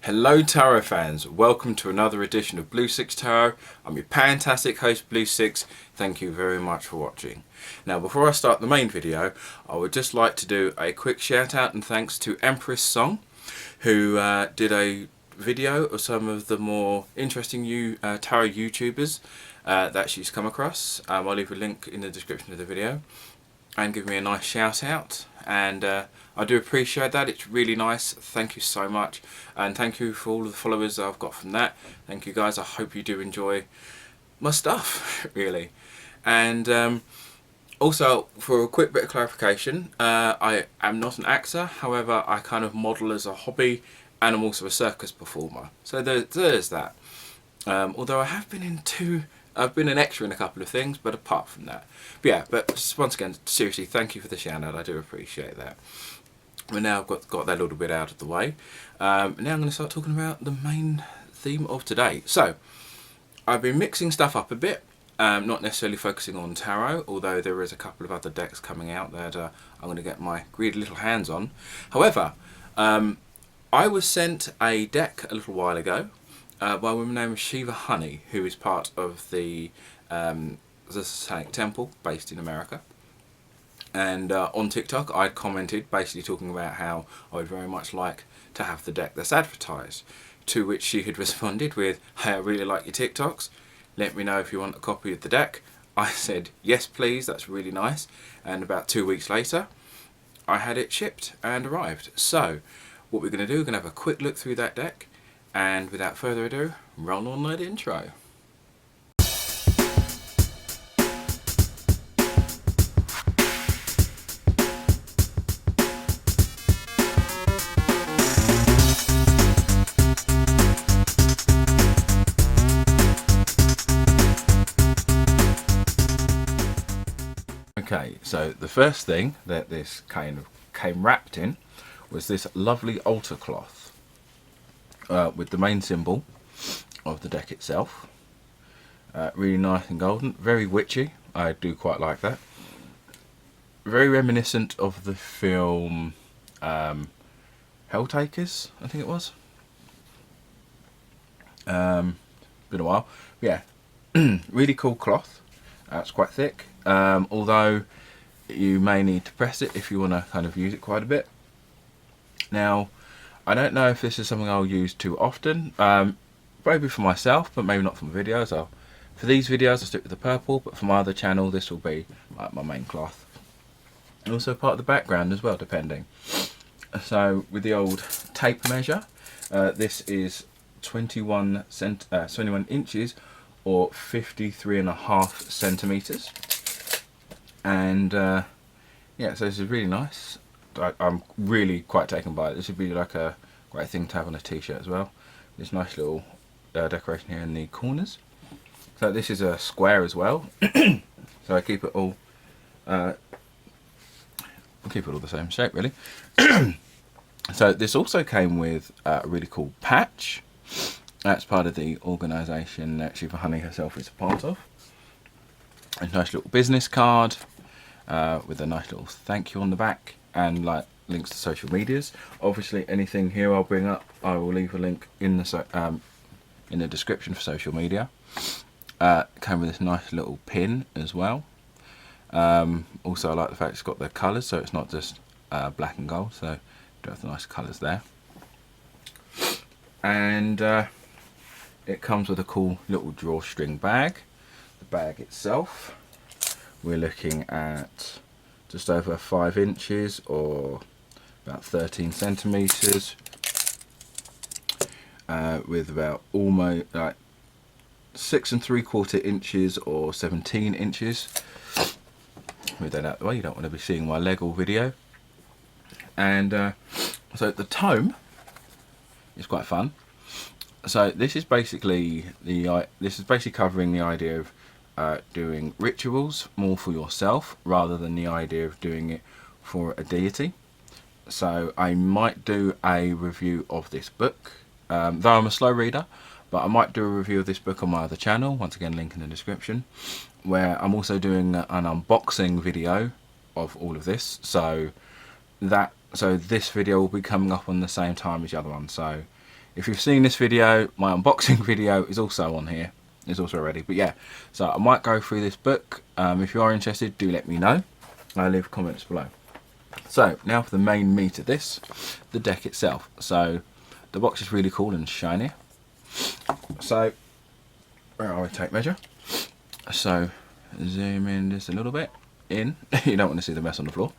Hello Tarot fans, welcome to another edition of Blue Sicx Tarot. I'm your fantastic host Blue Sicx. Thank you very much for watching. Now before I start the main video, I would just like to do a quick shout out and thanks to Empress Song, who did a video of some of the more interesting tarot YouTubers that she's come across. I'll leave a link in the description of the video, and give me a nice shout out, and I do appreciate that. It's really nice. Thank you so much, and thank you for all of the followers that I've got from that. Thank you guys. I hope you do enjoy my stuff really. And also, for a quick bit of clarification, I am not an actor, however I kind of model as a hobby, and I'm also a circus performer, so there's that. Although I have been I've been an extra in a couple of things, but apart from that. But yeah, but once again, seriously, thank you for the shout out. I do appreciate that. But now I've got that little bit out of the way. Now I'm going to start talking about the main theme of today. So, I've been mixing stuff up a bit, not necessarily focusing on tarot, although there is a couple of other decks coming out that I'm going to get my greedy little hands on. However, I was sent a deck a little while ago by a woman named Shiva Honey, who is part of the Satanic Temple based in America. And on TikTok I commented basically talking about how I would very much like to have the deck that's advertised, to which she had responded with, "Hey, I really like your TikToks, let me know if you want a copy of the deck." I said, "Yes please, that's really nice," and about 2 weeks later I had it shipped and arrived. So what we're going to do, we're going to have a quick look through that deck, and without further ado, roll on that intro. Okay, so the first thing that this kind of came wrapped in was this lovely altar cloth with the main symbol of the deck itself. Really nice and golden, very witchy. I do quite like that. Very reminiscent of the film Helltakers, I think it was. Been a while. Yeah, really cool cloth. It's quite thick, although you may need to press it if you want to kind of use it quite a bit. Now, I don't know if this is something I'll use too often, maybe for myself, but maybe not for my videos. For these videos I'll stick with the purple, but for my other channel this will be like my main cloth. And also part of the background as well, depending. So with the old tape measure, this is 21 inches or 53.5 centimeters, and yeah, so this is really nice. I'm really quite taken by it. This would be like a great thing to have on a t-shirt as well. This nice little decoration here in the corners. So this is a square as well. So I keep it all the same shape really. So this also came with a really cool patch. That's part of the organisation that Shiva Honey herself is a part of. A nice little business card with a nice little thank you on the back, and like links to social medias. Obviously anything here I'll bring up, I will leave a link in the description for social media. Came with this nice little pin as well. Also I like the fact it's got the colours, so it's not just black and gold, so do have the nice colours there. And it comes with a cool little drawstring bag. The bag itself, we're looking at just over 5 inches or about 13 centimeters, with about almost like 6 3/4 inches or 17 inches. Move that out of the way, you don't want to be seeing my leg or video. And so the tome is quite fun. So this is basically covering the idea of doing rituals more for yourself rather than the idea of doing it for a deity. So I might do a review of this book, though I'm a slow reader, but I might do a review of this book on my other channel, once again link in the description, where I'm also doing an unboxing video of all of this. So this video will be coming up on the same time as the other one. So if you've seen this video, my unboxing video is also on here. It's also ready. But yeah, so I might go through this book. If you are interested, do let me know. I'll leave comments below. So now for the main meat of this, the deck itself. So the box is really cool and shiny. So where are we? Tape measure. So zoom in just a little bit. In. You don't want to see the mess on the floor.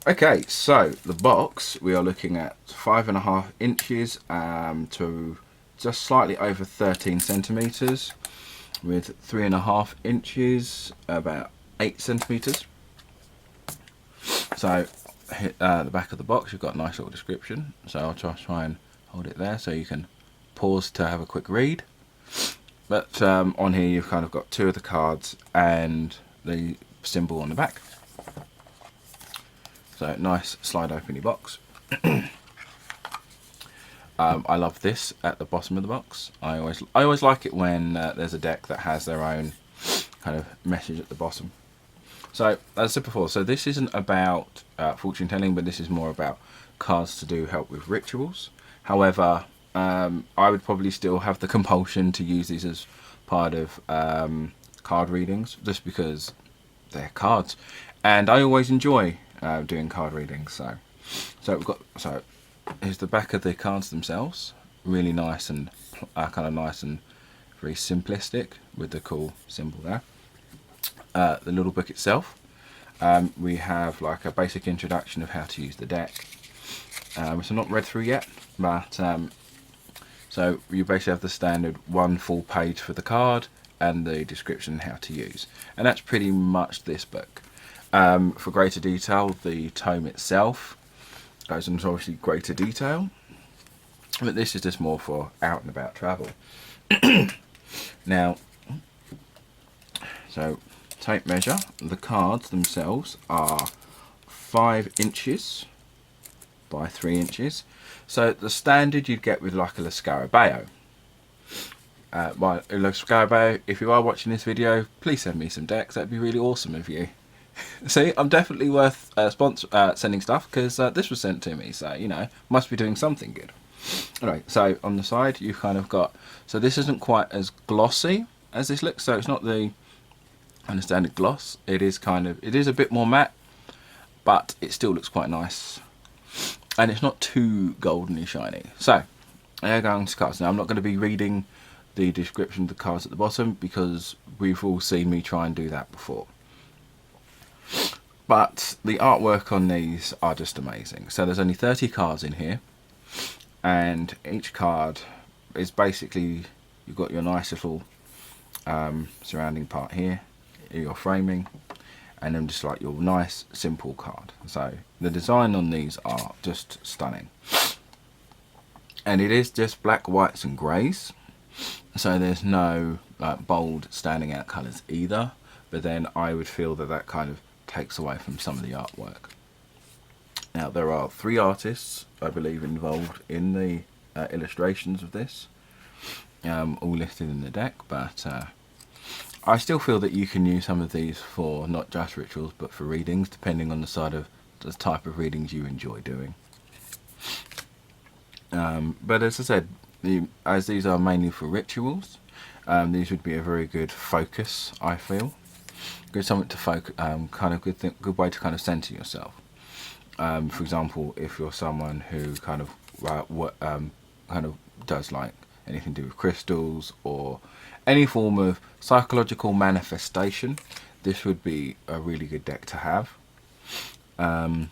Okay, so the box, we are looking at 5.5 inches to just slightly over 13 centimeters, with 3.5 inches, about 8 centimeters. So the back of the box, you've got a nice little description. So I'll try and hold it there so you can pause to have a quick read. But on here you've kind of got 2 of the cards and the symbol on the back. So nice slide open your box. I love this at the bottom of the box. I always like it when there's a deck that has their own kind of message at the bottom. So as I said before, so this isn't about fortune telling, but this is more about cards to do help with rituals. However, I would probably still have the compulsion to use these as part of card readings, just because they're cards, and I always enjoy doing card readings. So we've got, so here's the back of the cards themselves, really nice and kind of nice and very simplistic with the cool symbol there. The little book itself, we have like a basic introduction of how to use the deck, which I'm not read through yet, but so you basically have the standard 1 full page for the card and the description how to use, and that's pretty much this book. For greater detail, the tome itself goes into obviously greater detail, but this is just more for out and about travel. Now, so tape measure, the cards themselves are 5 inches by 3 inches. So the standard you'd get with like a Scarabeo. Scarabeo, if you are watching this video, please send me some decks. That'd be really awesome of you. See, I'm definitely worth sending stuff, because this was sent to me, so you know, must be doing something good. Alright, so on the side you've kind of got, so this isn't quite as glossy as this looks, so it's not the kind of standard gloss. It is a bit more matte, but it still looks quite nice, and it's not too goldeny shiny. So they're going to cards. Now I'm not going to be reading the description of the cards at the bottom, because we've all seen me try and do that before. But the artwork on these are just amazing. So there's only 30 cards in here, and each card is basically, you've got your nice little surrounding part here, your framing, and then just like your nice simple card. So the design on these are just stunning, and it is just black, whites and greys, so there's no like bold standing out colours either, but then I would feel that that kind of takes away from some of the artwork. Now there are 3 artists I believe involved in the illustrations of this, all listed in the deck, but I still feel that you can use some of these for not just rituals but for readings, depending on the type of readings you enjoy doing. But as I said, as these are mainly for rituals, these would be a very good focus, I feel. Good something to focus, kind of good way to kind of center yourself. For example, if you're someone who kind of does like anything to do with crystals or any form of psychological manifestation, this would be a really good deck to have. Yeah,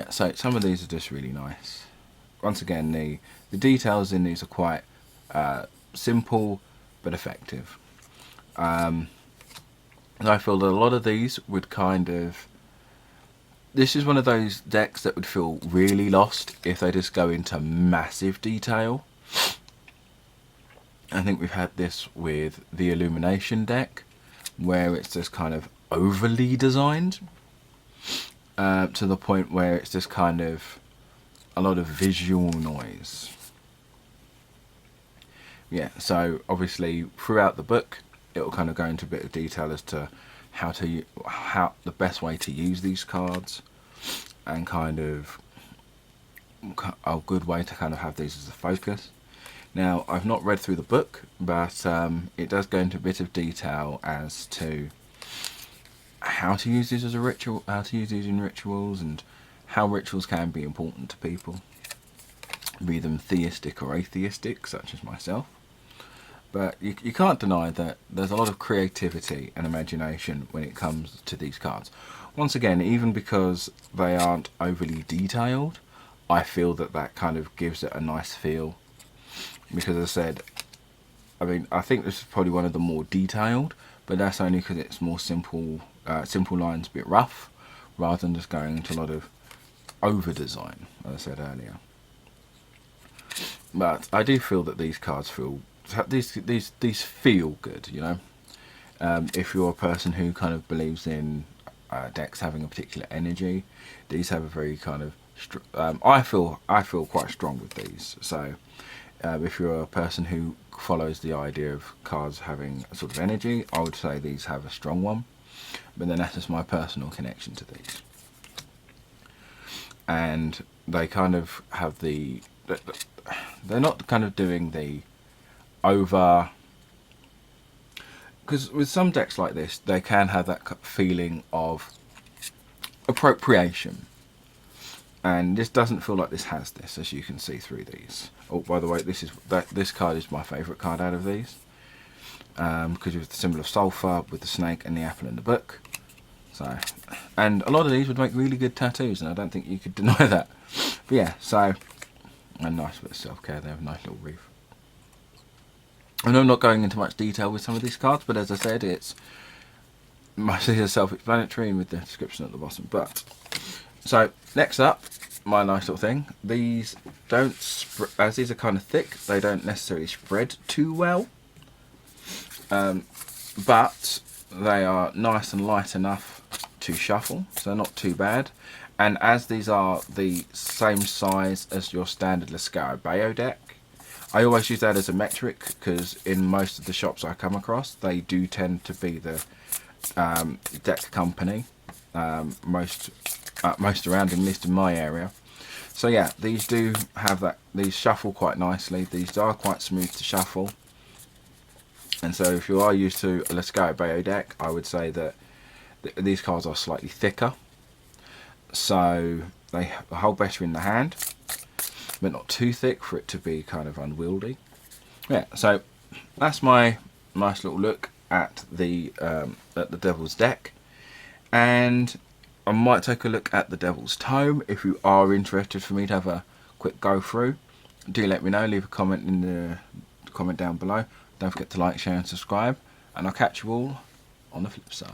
so some of these are just really nice. Once again, the details in these are quite simple but effective. I feel that a lot of these would kind of, this is one of those decks that would feel really lost if they just go into massive detail. I think we've had this with the Illumination deck, where it's just kind of overly designed to the point where it's just kind of a lot of visual noise. Yeah, so obviously throughout the book it will kind of go into a bit of detail as to how the best way to use these cards, and kind of a good way to kind of have these as a focus. Now, I've not read through the book, but it does go into a bit of detail as to how to use these as a ritual, how to use these in rituals, and how rituals can be important to people, be them theistic or atheistic, such as myself. But you can't deny that there's a lot of creativity and imagination when it comes to these cards. Once again, even because they aren't overly detailed, I feel that that kind of gives it a nice feel. Because as I said, I mean, I think this is probably one of the more detailed, but that's only because it's more simple, simple lines, a bit rough, rather than just going into a lot of over design, as I said earlier. But I do feel that these cards feel, these feel good, you know. If you're a person who kind of believes in decks having a particular energy, these have a very kind of I feel quite strong with these. So if you're a person who follows the idea of cards having a sort of energy, I would say these have a strong one. But then that's just my personal connection to these. And they kind of have the, they're not kind of doing the over, because with some decks like this, they can have that feeling of appropriation. And this doesn't feel like this has this, as you can see through these. Oh, by the way, this card is my favourite card out of these, because with the symbol of sulphur, with the snake and the apple in the book. So, and a lot of these would make really good tattoos, and I don't think you could deny that. But yeah, so a nice bit of self-care. They have a nice little wreath. I know I'm not going into much detail with some of these cards, but as I said, it's mostly self-explanatory and with the description at the bottom. But so next up, my nice little thing. These don't as these are kind of thick, they don't necessarily spread too well, but they are nice and light enough to shuffle, so not too bad. And as these are the same size as your standard Scarabeo deck, I always use that as a metric, because in most of the shops I come across, they do tend to be the deck company most around, at least in my area. So yeah, these do have that, these shuffle quite nicely. These are quite smooth to shuffle. And so if you are used to a Scarabeo deck, I would say that these cards are slightly thicker, so they hold better in the hand, but not too thick for it to be kind of unwieldy. Yeah, so that's my nice little look at the Devil's deck, and I might take a look at the Devil's Tome. If you are interested for me to have a quick go through, do let me know. Leave a comment in the comment down below. Don't forget to like, share and subscribe, and I'll catch you all on the flip side.